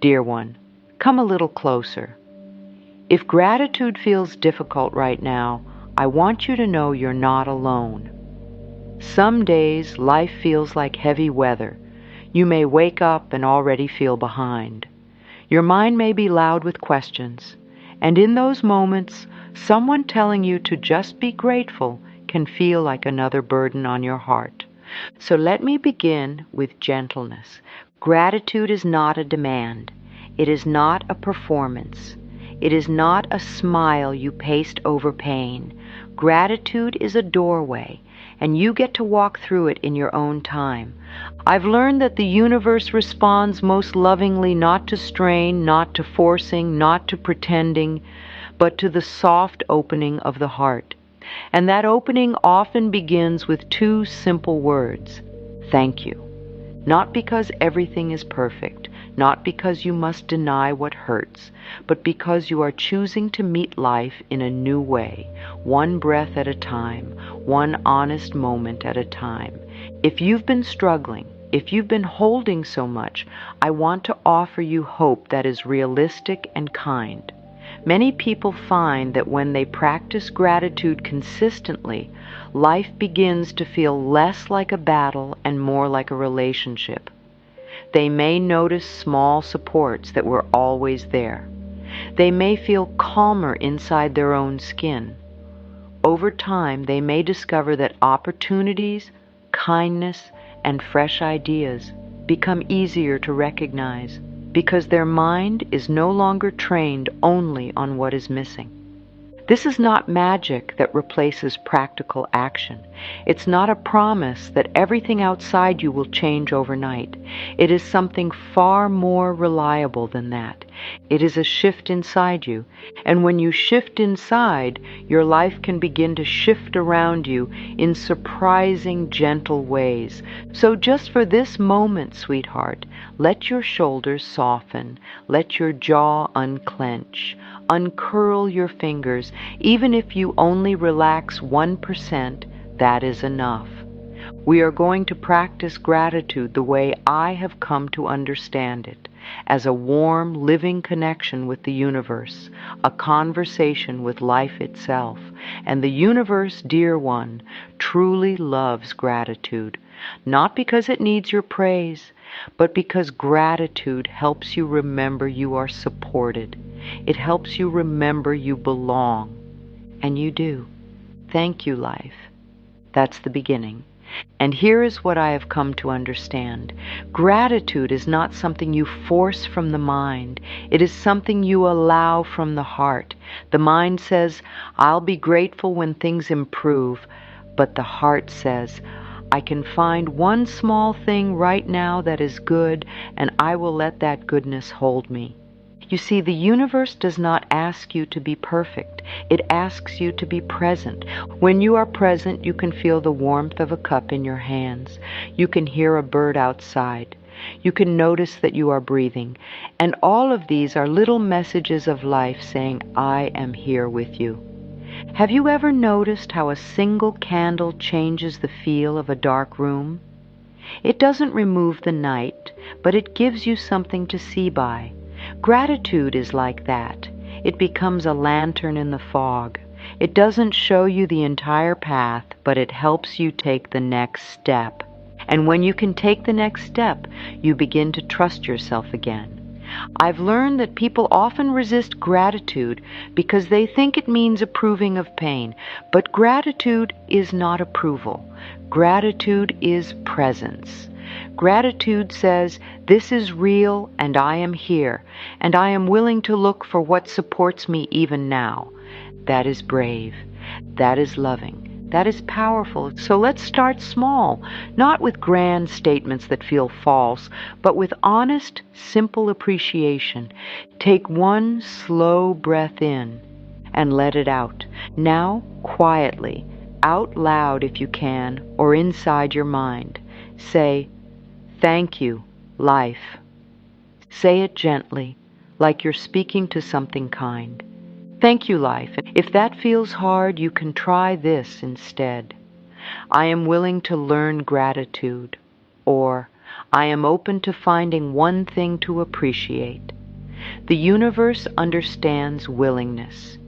Dear one, come a little closer. If gratitude feels difficult right now, I want you to know you're not alone. Some days life feels like heavy weather. You may wake up and already feel behind. Your mind may be loud with questions, and in those moments, someone telling you to just be grateful can feel like another burden on your heart. So let me begin with gentleness. Gratitude is not a demand. It is not a performance. It is not a smile you paste over pain. Gratitude is a doorway, and you get to walk through it in your own time. I've learned that the universe responds most lovingly not to strain, not to forcing, not to pretending, but to the soft opening of the heart. And that opening often begins with two simple words: thank you. Not because everything is perfect, not because you must deny what hurts, but because you are choosing to meet life in a new way, one breath at a time, one honest moment at a time. If you've been struggling, if you've been holding so much, I want to offer you hope that is realistic and kind. Many people find that when they practice gratitude consistently, life begins to feel less like a battle and more like a relationship. They may notice small supports that were always there. They may feel calmer inside their own skin. Over time, they may discover that opportunities, kindness, and fresh ideas become easier to recognize because their mind is no longer trained only on what is missing. This is not magic that replaces practical action. It's not a promise that everything outside you will change overnight. It is something far more reliable than that. It is a shift inside you. And when you shift inside, your life can begin to shift around you in surprising, gentle ways. So just for this moment, sweetheart, let your shoulders soften. Let your jaw unclench. Uncurl your fingers. Even if you only relax 1%, that is enough. We are going to practice gratitude the way I have come to understand it, as a warm, living connection with the universe, a conversation with life itself. And the universe, dear one, truly loves gratitude, not because it needs your praise, but because gratitude helps you remember you are supported. It helps you remember you belong. And you do. Thank you, life. That's the beginning. And here is what I have come to understand. Gratitude is not something you force from the mind. It is something you allow from the heart. The mind says, I'll be grateful when things improve. But the heart says, I can find one small thing right now that is good, and I will let that goodness hold me. You see, the universe does not ask you to be perfect. It asks you to be present. When you are present, you can feel the warmth of a cup in your hands. You can hear a bird outside. You can notice that you are breathing. And all of these are little messages of life saying, I am here with you. Have you ever noticed how a single candle changes the feel of a dark room? It doesn't remove the night, but it gives you something to see by. Gratitude is like that. It becomes a lantern in the fog. It doesn't show you the entire path, but it helps you take the next step. And when you can take the next step, you begin to trust yourself again. I've learned that people often resist gratitude because they think it means approving of pain. But gratitude is not approval. Gratitude is presence. Gratitude says, this is real and I am here, and I am willing to look for what supports me even now. That is brave. That is loving. That is powerful. So let's start small, not with grand statements that feel false, but with honest, simple appreciation. Take one slow breath in and let it out. Now, quietly, out loud if you can, or inside your mind, say, thank you, life. Say it gently, like you're speaking to something kind. Thank you, life. If that feels hard, you can try this instead. I am willing to learn gratitude, or I am open to finding one thing to appreciate. The universe understands willingness.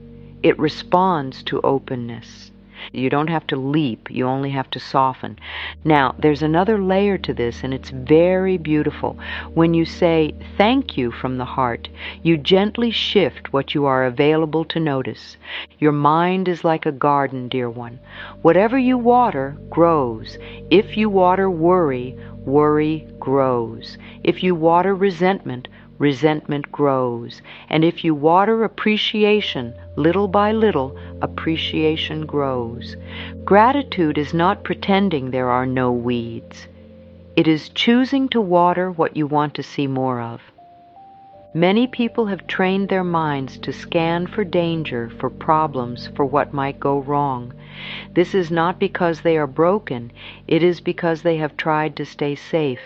It responds to openness. You don't have to leap, you only have to soften. Now, there's another layer to this, and it's very beautiful. When you say thank you from the heart, you gently shift what you are available to notice. Your mind is like a garden, dear one. Whatever you water grows. If you water worry, worry grows. If you water resentment, resentment grows. And if you water appreciation, little by little, appreciation grows. Gratitude is not pretending there are no weeds. It is choosing to water what you want to see more of. Many people have trained their minds to scan for danger, for problems, for what might go wrong. This is not because they are broken, it is because they have tried to stay safe,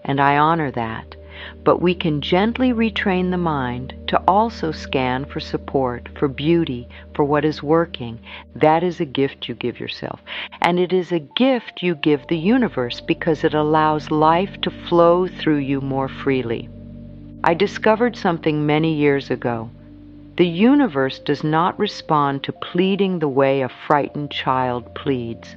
and I honor that. But we can gently retrain the mind to also scan for support, for beauty, for what is working. That is a gift you give yourself. And it is a gift you give the universe because it allows life to flow through you more freely. I discovered something many years ago. The universe does not respond to pleading the way a frightened child pleads.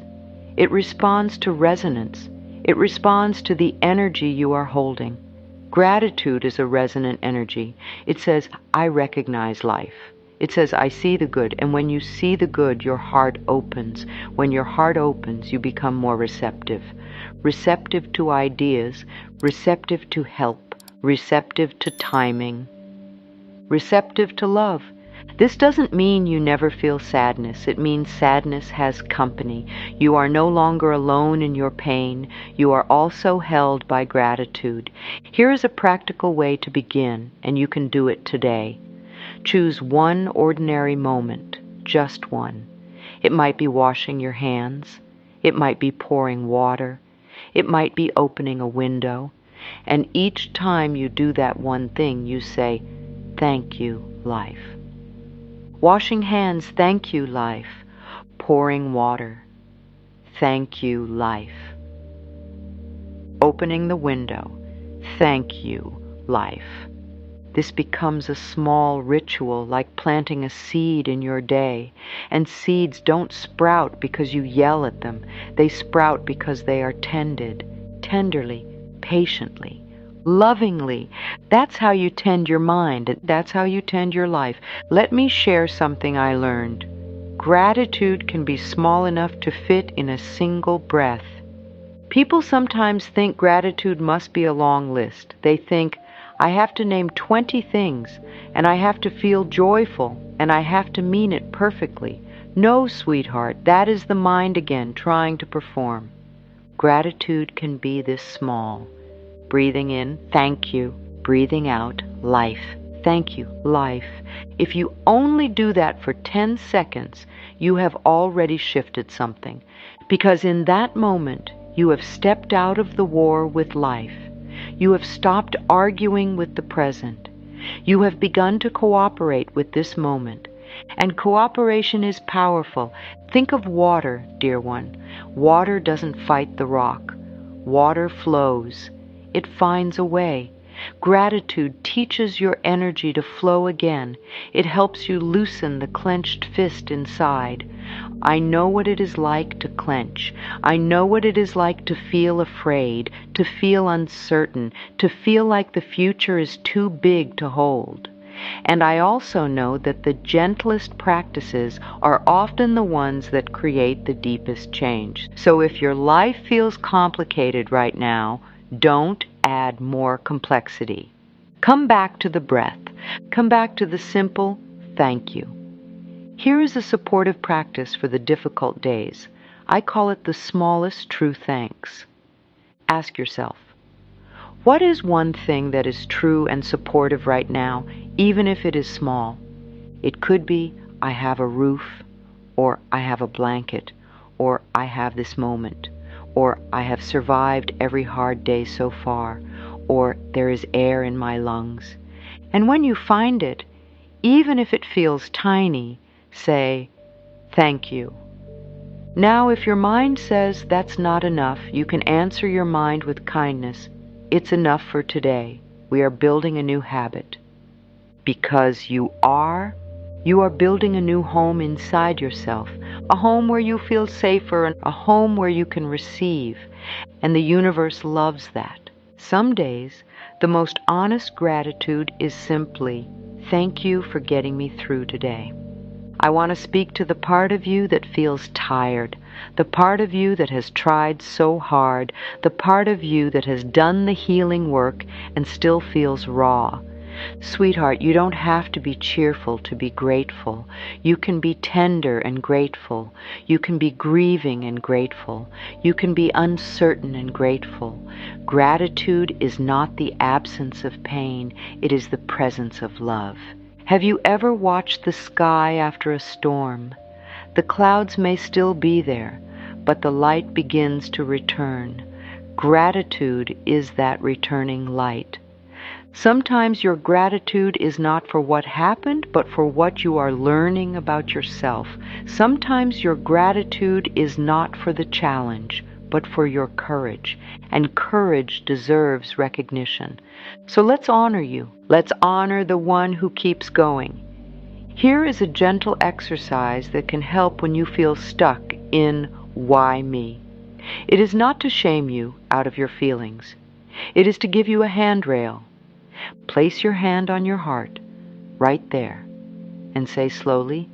It responds to resonance. It responds to the energy you are holding. Gratitude is a resonant energy. It says, I recognize life. It says, I see the good. And when you see the good, your heart opens. When your heart opens, you become more receptive. Receptive to ideas, receptive to help, receptive to timing, receptive to love. This doesn't mean you never feel sadness. It means sadness has company. You are no longer alone in your pain. You are also held by gratitude. Here is a practical way to begin, and you can do it today. Choose one ordinary moment, just one. It might be washing your hands. It might be pouring water. It might be opening a window. And each time you do that one thing, you say, thank you, life. Washing hands, thank you, life. Pouring water, thank you, life. Opening the window, thank you, life. This becomes a small ritual, like planting a seed in your day. And seeds don't sprout because you yell at them. They sprout because they are tended, tenderly, patiently, lovingly. That's how you tend your mind. That's how you tend your life. Let me share something I learned. Gratitude can be small enough to fit in a single breath. People sometimes think gratitude must be a long list. They think, I have to name 20 things, and I have to feel joyful, and I have to mean it perfectly. No, sweetheart, that is the mind again trying to perform. Gratitude can be this small. Breathing in, thank you. Breathing out, life. Thank you, life. If you only do that for 10 seconds, you have already shifted something. Because in that moment, you have stepped out of the war with life. You have stopped arguing with the present. You have begun to cooperate with this moment. And cooperation is powerful. Think of water, dear one. Water doesn't fight the rock. Water flows. It finds a way. Gratitude teaches your energy to flow again. It helps you loosen the clenched fist inside. I know what it is like to clench. I know what it is like to feel afraid, to feel uncertain, to feel like the future is too big to hold. And I also know that the gentlest practices are often the ones that create the deepest change. So if your life feels complicated right now, don't add more complexity. Come back to the breath. Come back to the simple thank you. Here is a supportive practice for the difficult days. I call it the smallest true thanks. Ask yourself, what is one thing that is true and supportive right now, even if it is small? It could be, I have a roof, or I have a blanket, or I have this moment, or I have survived every hard day so far, or there is air in my lungs. And when you find it, even if it feels tiny, say, thank you. Now, if your mind says that's not enough, you can answer your mind with kindness. It's enough for today. We are building a new habit. Because you are building a new home inside yourself, a home where you feel safer, and a home where you can receive, and the universe loves that. Some days, the most honest gratitude is simply, thank you for getting me through today. I want to speak to the part of you that feels tired, the part of you that has tried so hard, the part of you that has done the healing work and still feels raw. Sweetheart, you don't have to be cheerful to be grateful. You can be tender and grateful. You can be grieving and grateful. You can be uncertain and grateful. Gratitude is not the absence of pain. It is the presence of love. Have you ever watched the sky after a storm? The clouds may still be there, but the light begins to return. Gratitude is that returning light. Sometimes your gratitude is not for what happened, but for what you are learning about yourself. Sometimes your gratitude is not for the challenge, but for your courage, and courage deserves recognition. So let's honor you. Let's honor the one who keeps going. Here is a gentle exercise that can help when you feel stuck in why me. It is not to shame you out of your feelings. It is to give you a handrail. Place your hand on your heart, right there, and say slowly,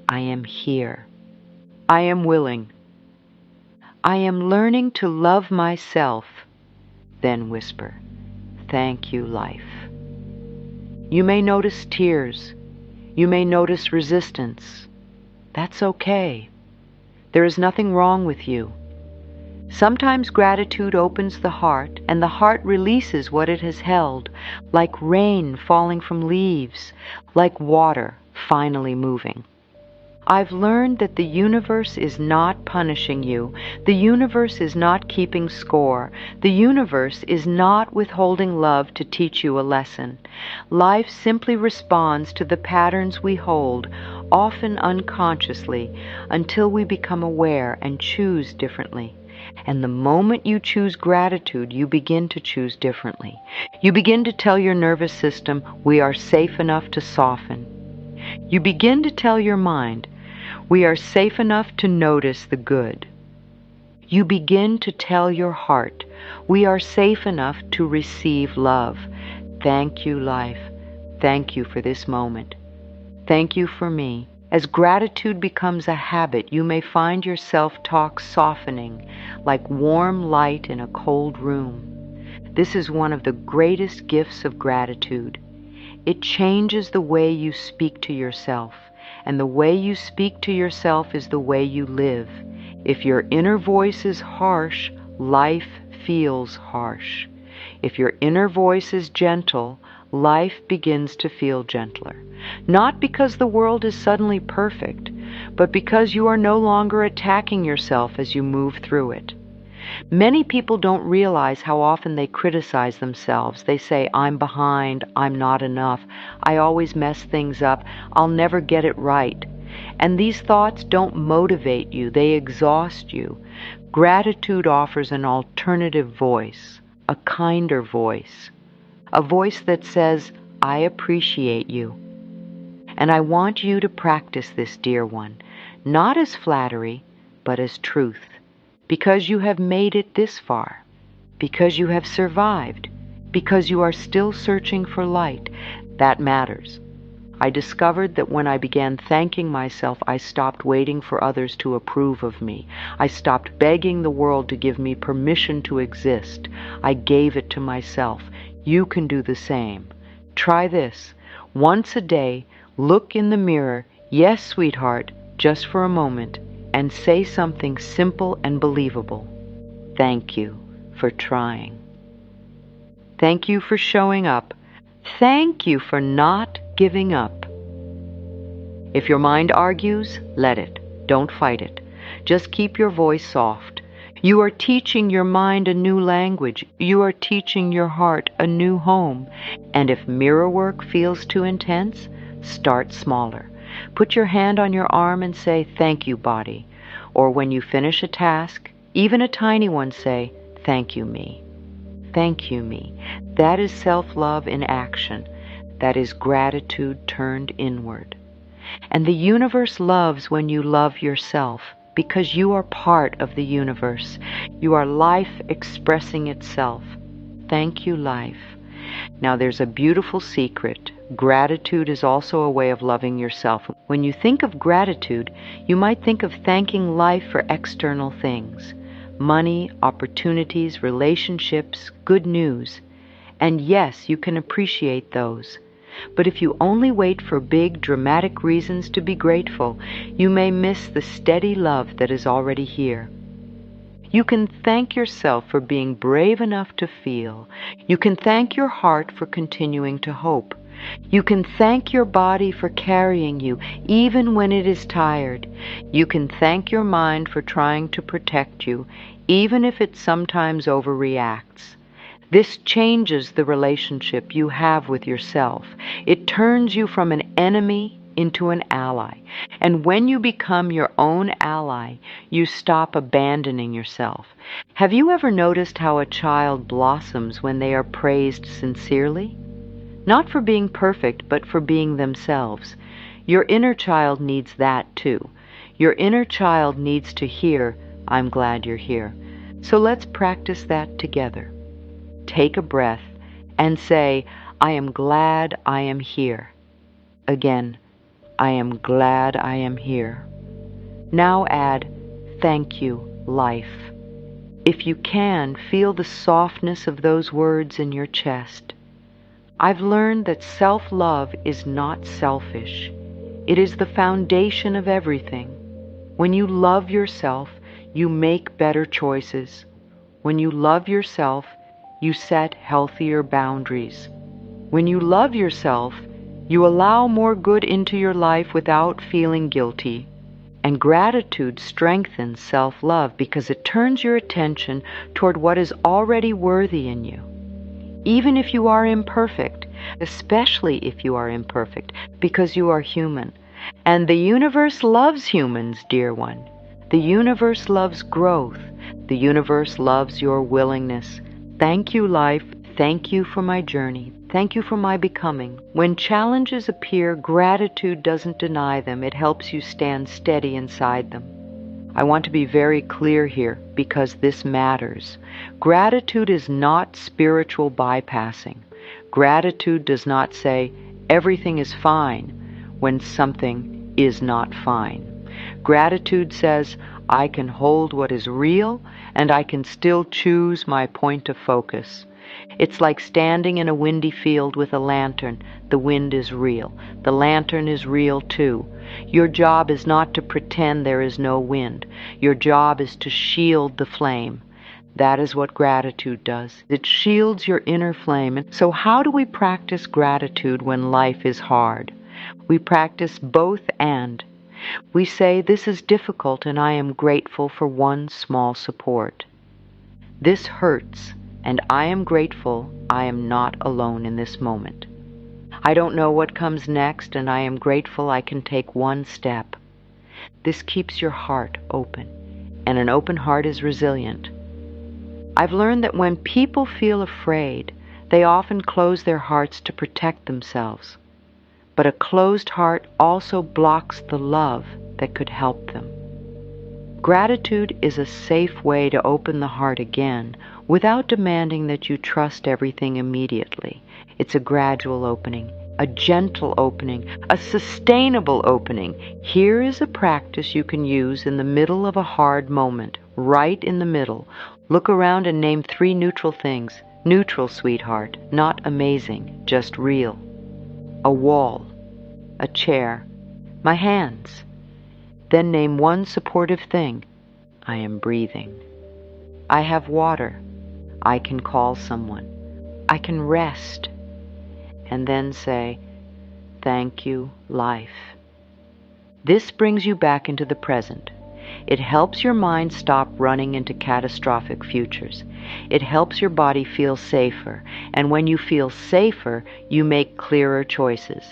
I am here. I am willing. I am learning to love myself. Then whisper, thank you, life. You may notice tears. You may notice resistance. That's okay. There is nothing wrong with you. Sometimes gratitude opens the heart, and the heart releases what it has held, like rain falling from leaves, like water finally moving. I've learned that the universe is not punishing you. The universe is not keeping score. The universe is not withholding love to teach you a lesson. Life simply responds to the patterns we hold, often unconsciously, until we become aware and choose differently. And the moment you choose gratitude, you begin to choose differently. You begin to tell your nervous system, we are safe enough to soften. You begin to tell your mind, we are safe enough to notice the good. You begin to tell your heart, we are safe enough to receive love. Thank you, life. Thank you for this moment. Thank you for me. As gratitude becomes a habit, you may find your self-talk softening, like warm light in a cold room. This is one of the greatest gifts of gratitude. It changes the way you speak to yourself, and the way you speak to yourself is the way you live. If your inner voice is harsh, life feels harsh. If your inner voice is gentle, life begins to feel gentler. Not because the world is suddenly perfect, but because you are no longer attacking yourself as you move through it. Many people don't realize how often they criticize themselves. They say, I'm behind, I'm not enough, I always mess things up, I'll never get it right. And these thoughts don't motivate you, they exhaust you. Gratitude offers an alternative voice, a kinder voice, a voice that says, I appreciate you. And I want you to practice this, dear one, not as flattery, but as truth. Because you have made it this far, because you have survived, because you are still searching for light, that matters. I discovered that when I began thanking myself, I stopped waiting for others to approve of me. I stopped begging the world to give me permission to exist. I gave it to myself. You can do the same. Try this. Once a day, look in the mirror, yes, sweetheart, just for a moment, and say something simple and believable. Thank you for trying. Thank you for showing up. Thank you for not giving up. If your mind argues, let it. Don't fight it. Just keep your voice soft. You are teaching your mind a new language. You are teaching your heart a new home. And if mirror work feels too intense, start smaller. Put your hand on your arm and say, thank you, body. Or when you finish a task, even a tiny one, say, thank you, me. Thank you, me. That is self-love in action. That is gratitude turned inward. And the universe loves when you love yourself, because you are part of the universe. You are life expressing itself. Thank you, life. Now there's a beautiful secret. Gratitude is also a way of loving yourself. When you think of gratitude, you might think of thanking life for external things: money, opportunities, relationships, good news. And yes, you can appreciate those. But if you only wait for big, dramatic reasons to be grateful, you may miss the steady love that is already here. You can thank yourself for being brave enough to feel. You can thank your heart for continuing to hope. You can thank your body for carrying you, even when it is tired. You can thank your mind for trying to protect you, even if it sometimes overreacts. This changes the relationship you have with yourself. It turns you from an enemy into an ally. And when you become your own ally, you stop abandoning yourself. Have you ever noticed how a child blossoms when they are praised sincerely? Not for being perfect, but for being themselves. Your inner child needs that too. Your inner child needs to hear, "I'm glad you're here." So let's practice that together. Take a breath and say, "I am glad I am here." Again, "I am glad I am here." Now add, "Thank you, life." If you can, feel the softness of those words in your chest. I've learned that self-love is not selfish. It is the foundation of everything. When you love yourself, you make better choices. When you love yourself, you set healthier boundaries. When you love yourself, you allow more good into your life without feeling guilty. And gratitude strengthens self-love because it turns your attention toward what is already worthy in you. Even if you are imperfect, especially if you are imperfect, because you are human. And the universe loves humans, dear one. The universe loves growth. The universe loves your willingness. Thank you, life. Thank you for my journey. Thank you for my becoming. When challenges appear, gratitude doesn't deny them. It helps you stand steady inside them. I want to be very clear here because this matters. Gratitude is not spiritual bypassing. Gratitude does not say everything is fine when something is not fine. Gratitude says I can hold what is real and I can still choose my point of focus. It's like standing in a windy field with a lantern. The wind is real. The lantern is real too. Your job is not to pretend there is no wind. Your job is to shield the flame. That is what gratitude does. It shields your inner flame. So how do we practice gratitude when life is hard? We practice both and. We say, this is difficult and I am grateful for one small support. This hurts and I am grateful I am not alone in this moment. I don't know what comes next and I am grateful I can take one step. This keeps your heart open, and an open heart is resilient. I've learned that when people feel afraid, they often close their hearts to protect themselves. But a closed heart also blocks the love that could help them. Gratitude is a safe way to open the heart again without demanding that you trust everything immediately. It's a gradual opening, a gentle opening, a sustainable opening. Here is a practice you can use in the middle of a hard moment, right in the middle. Look around and name 3 neutral things. Neutral, sweetheart, not amazing, just real. A wall, a chair, my hands. Then name 1 supportive thing. I am breathing. I have water. I can call someone. I can rest. And then say, thank you, life. This brings you back into the present. It helps your mind stop running into catastrophic futures. It helps your body feel safer. And when you feel safer, you make clearer choices.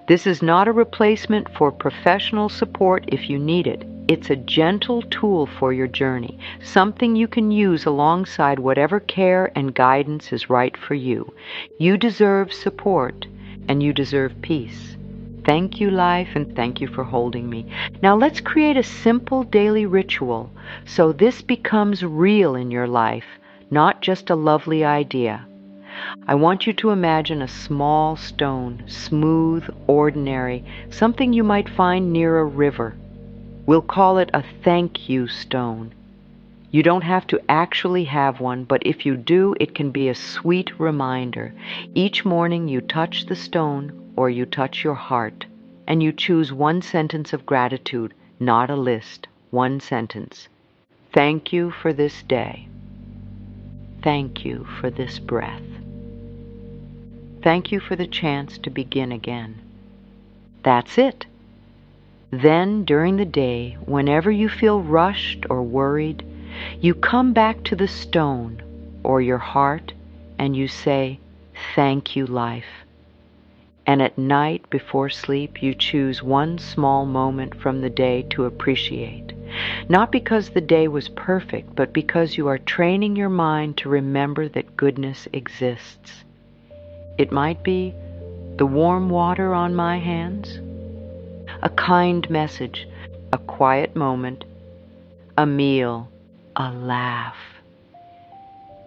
This is not a replacement for professional support if you need it. It's a gentle tool for your journey, something you can use alongside whatever care and guidance is right for you. You deserve support. and you deserve peace. Thank you, life, and thank you for holding me. Now let's create a simple daily ritual so this becomes real in your life, not just a lovely idea. I want you to imagine a small stone, smooth, ordinary, something you might find near a river. We'll call it a thank you stone. You don't have to actually have one, but if you do, it can be a sweet reminder. Each morning you touch the stone or you touch your heart, and you choose one sentence of gratitude, not a list, one sentence. Thank you for this day. Thank you for this breath. Thank you for the chance to begin again. That's it. Then, during the day, whenever you feel rushed or worried, you come back to the stone or your heart and you say, thank you, life. And at night before sleep, you choose one small moment from the day to appreciate. Not because the day was perfect, but because you are training your mind to remember that goodness exists. It might be the warm water on my hands, a kind message, a quiet moment, a meal, a laugh.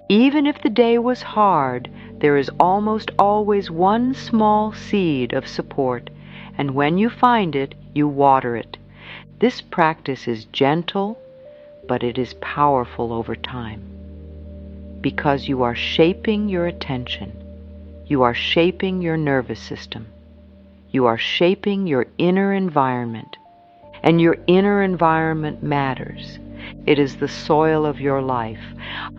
Even if the day was hard, there is almost always one small seed of support, and when you find it, you water it. This practice is gentle, but it is powerful over time, because you are shaping your attention, you are shaping your nervous system, you are shaping your inner environment, and your inner environment matters. It is the soil of your life.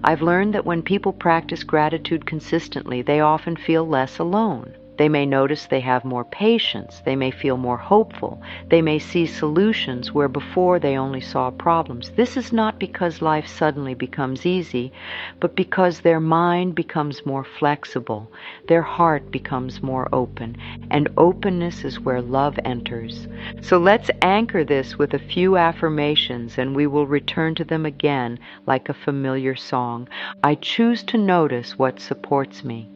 I've learned that when people practice gratitude consistently, they often feel less alone. They may notice they have more patience. They may feel more hopeful. They may see solutions where before they only saw problems. This is not because life suddenly becomes easy, but because their mind becomes more flexible. Their heart becomes more open. And openness is where love enters. So let's anchor this with a few affirmations, and we will return to them again like a familiar song. I choose to notice what supports me.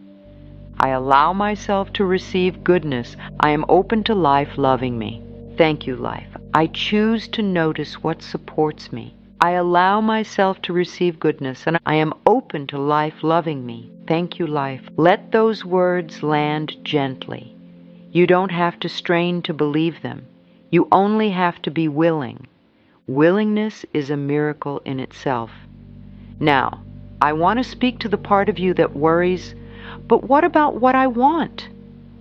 I allow myself to receive goodness. I am open to life loving me. Thank you, life. I choose to notice what supports me. I allow myself to receive goodness, and I am open to life loving me. Thank you, life. Let those words land gently. You don't have to strain to believe them. You only have to be willing. Willingness is a miracle in itself. Now, I want to speak to the part of you that worries, but what about what I want?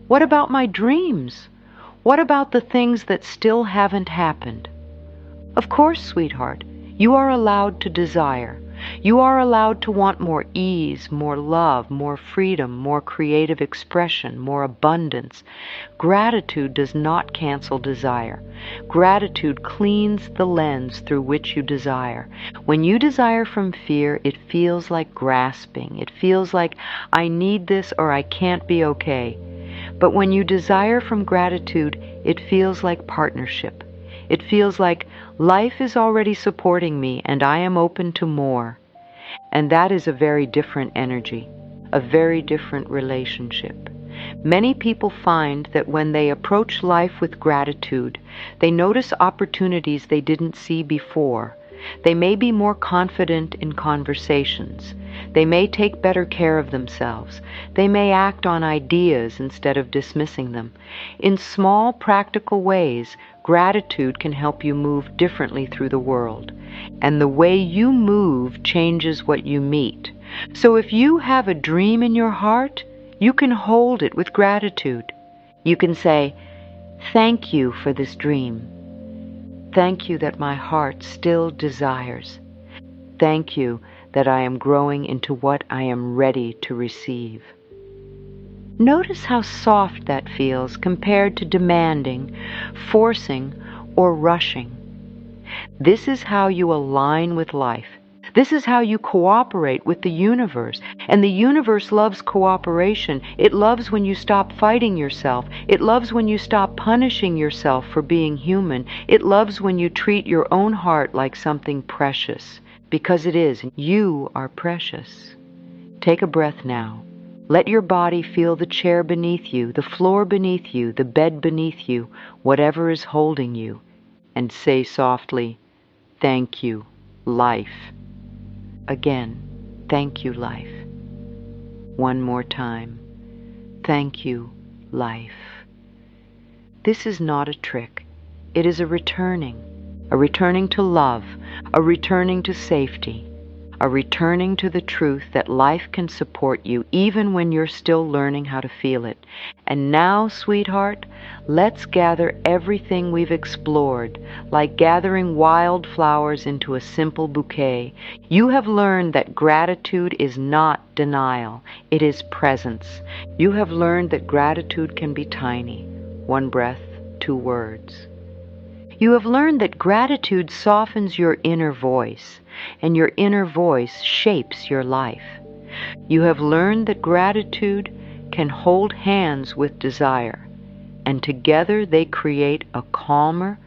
What about my dreams? What about the things that still haven't happened? Of course, sweetheart, you are allowed to desire. You are allowed to want more ease, more love, more freedom, more creative expression, more abundance. Gratitude does not cancel desire. Gratitude cleans the lens through which you desire. When you desire from fear, it feels like grasping. It feels like, I need this or I can't be okay. But when you desire from gratitude, it feels like partnership. It feels like life is already supporting me and I am open to more. And that is a very different energy, a very different relationship. Many people find that when they approach life with gratitude, they notice opportunities they didn't see before. They may be more confident in conversations. They may take better care of themselves. They may act on ideas instead of dismissing them. In small, practical ways, gratitude can help you move differently through the world. And the way you move changes what you meet. So if you have a dream in your heart, you can hold it with gratitude. You can say, thank you for this dream. Thank you that my heart still desires. Thank you that I am growing into what I am ready to receive. Notice how soft that feels compared to demanding, forcing, or rushing. This is how you align with life. This is how you cooperate with the universe. And the universe loves cooperation. It loves when you stop fighting yourself. It loves when you stop punishing yourself for being human. It loves when you treat your own heart like something precious. Because it is. You are precious. Take a breath now. Let your body feel the chair beneath you, the floor beneath you, the bed beneath you, whatever is holding you, and say softly, "Thank you, life." Again, "Thank you, life." One more time, "Thank you, life." This is not a trick. It is a returning to love, a returning to safety, a returning to the truth that life can support you even when you're still learning how to feel it. And now, sweetheart, let's gather everything we've explored, like gathering wildflowers into a simple bouquet. You have learned that gratitude is not denial, it is presence. You have learned that gratitude can be tiny, one breath, two words. You have learned that gratitude softens your inner voice, and your inner voice shapes your life. You have learned that gratitude can hold hands with desire, and together they create a calmer,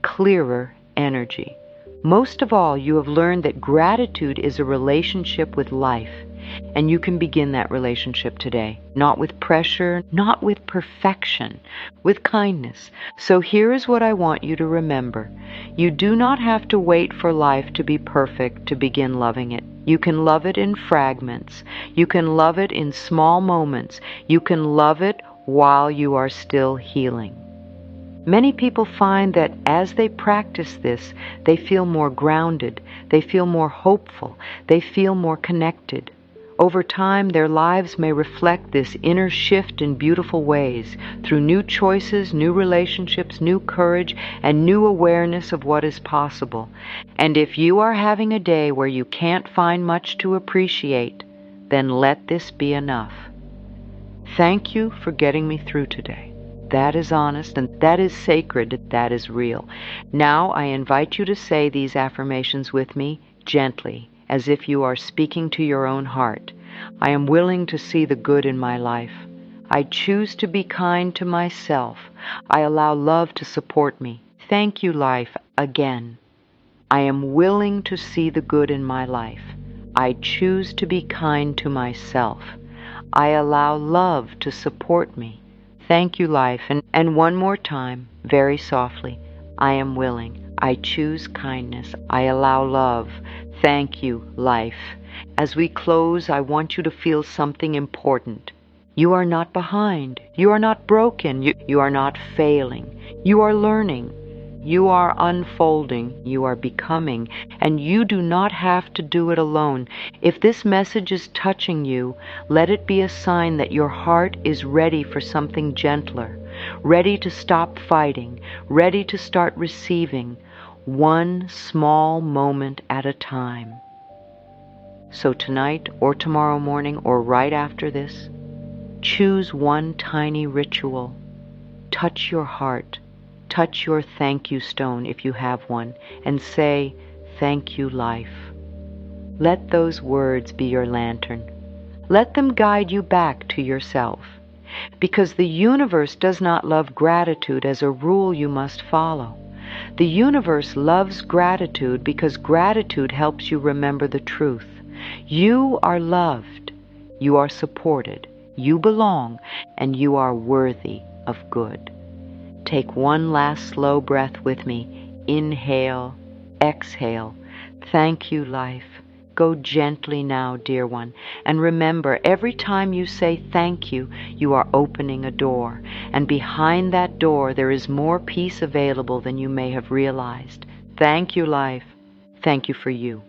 clearer energy. Most of all, you have learned that gratitude is a relationship with life, and you can begin that relationship today. Not with pressure, not with perfection, with kindness. So here is what I want you to remember. You do not have to wait for life to be perfect to begin loving it. You can love it in fragments. You can love it in small moments. You can love it while you are still healing. Many people find that as they practice this, they feel more grounded, they feel more hopeful, they feel more connected. Over time, their lives may reflect this inner shift in beautiful ways, through new choices, new relationships, new courage, and new awareness of what is possible. And if you are having a day where you can't find much to appreciate, then let this be enough. Thank you for getting me through today. That is honest, and that is sacred, that is real. Now I invite you to say these affirmations with me, gently, as if you are speaking to your own heart. I am willing to see the good in my life. I choose to be kind to myself. I allow love to support me. Thank you, life, again. I am willing to see the good in my life. I choose to be kind to myself. I allow love to support me. Thank you, life. And one more time, very softly, I am willing. I choose kindness. I allow love. Thank you, life. As we close, I want you to feel something important. You are not behind. You are not broken. You are not failing. You are learning. You are unfolding, you are becoming, and you do not have to do it alone. If this message is touching you, let it be a sign that your heart is ready for something gentler, ready to stop fighting, ready to start receiving, one small moment at a time. So tonight or tomorrow morning or right after this, choose one tiny ritual. Touch your heart. Touch your thank you stone if you have one, and say, "Thank you, life." Let those words be your lantern. Let them guide you back to yourself. Because the universe does not love gratitude as a rule you must follow. The universe loves gratitude because gratitude helps you remember the truth. You are loved, you are supported, you belong, and you are worthy of good. Take one last slow breath with me. Inhale, exhale. Thank you, life. Go gently now, dear one. And remember, every time you say thank you, you are opening a door. And behind that door, there is more peace available than you may have realized. Thank you, life. Thank you for you.